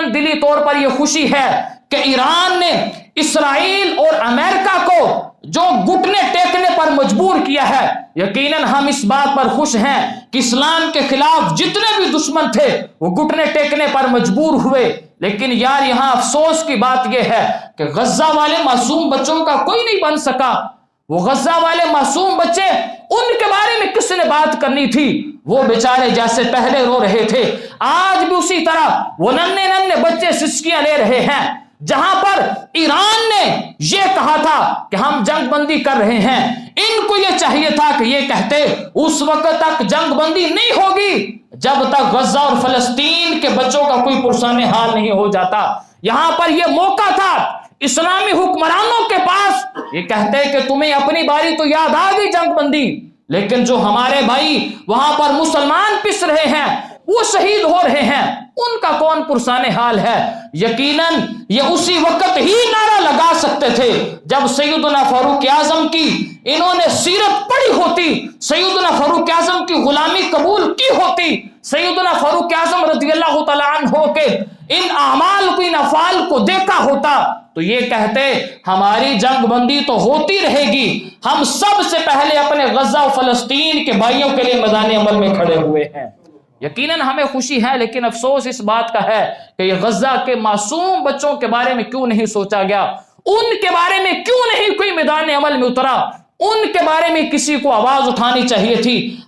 یقیناً دلی طور پر یہ خوشی ہے کہ ایران نے اسرائیل اور امریکہ کو جو گھٹنے ٹیکنے پر مجبور کیا ہے، یقیناً ہم اس بات پر خوش ہیں کہ اسلام کے خلاف جتنے بھی دشمن تھے وہ گھٹنے ٹیکنے پر مجبور ہوئے۔ لیکن یار یہاں افسوس کی بات یہ ہے کہ غزہ والے معصوم بچوں کا کوئی نہیں بن سکا۔ وہ غزہ والے معصوم بچے، ان کے بارے میں کس نے بات کرنی تھی؟ وہ بیچارے جیسے پہلے رو رہے تھے آج بھی اسی طرح وہ ننھے ننھے بچے سسکیاں لے رہے ہیں۔ جہاں پر ایران نے یہ کہا تھا کہ ہم جنگ بندی کر رہے ہیں، ان کو یہ چاہیے تھا کہ یہ کہتے اس وقت تک جنگ بندی نہیں ہوگی جب تک غزہ اور فلسطین کے بچوں کا کوئی پرسان حال نہیں ہو جاتا۔ یہاں پر یہ موقع تھا اسلامی حکمرانوں کے پاس، یہ کہتے کہ تمہیں اپنی باری تو یاد آ گئی جنگ بندی، لیکن جو ہمارے بھائی وہاں پر مسلمان پس رہے ہیں، وہ شہید ہو رہے ہیں، ان کا کون پرسان حال ہے؟ یقیناً یہ اسی وقت ہی نعرہ لگا سکتے تھے جب سیدنا فاروق اعظم کی انہوں نے سیرت پڑھی ہوتی، سیدنا فاروق اعظم کی غلامی قبول کی ہوتی، سیدنا فاروق اعظم رضی اللہ تعالیٰ عنہ کے ان اعمال کو، ان افعال کو دیکھا ہوتا تو یہ کہتے ہماری جنگ بندی تو ہوتی رہے گی، ہم سب سے پہلے اپنے غزہ و فلسطین کے بھائیوں کے لیے میدان عمل میں کھڑے ہوئے ہیں۔ یقیناً ہمیں خوشی ہے، لیکن افسوس اس بات کا ہے کہ یہ غزہ کے معصوم بچوں کے بارے میں کیوں نہیں سوچا گیا، ان کے بارے میں کیوں نہیں کوئی میدان عمل میں اترا، ان کے بارے میں کسی کو آواز اٹھانی چاہیے تھی۔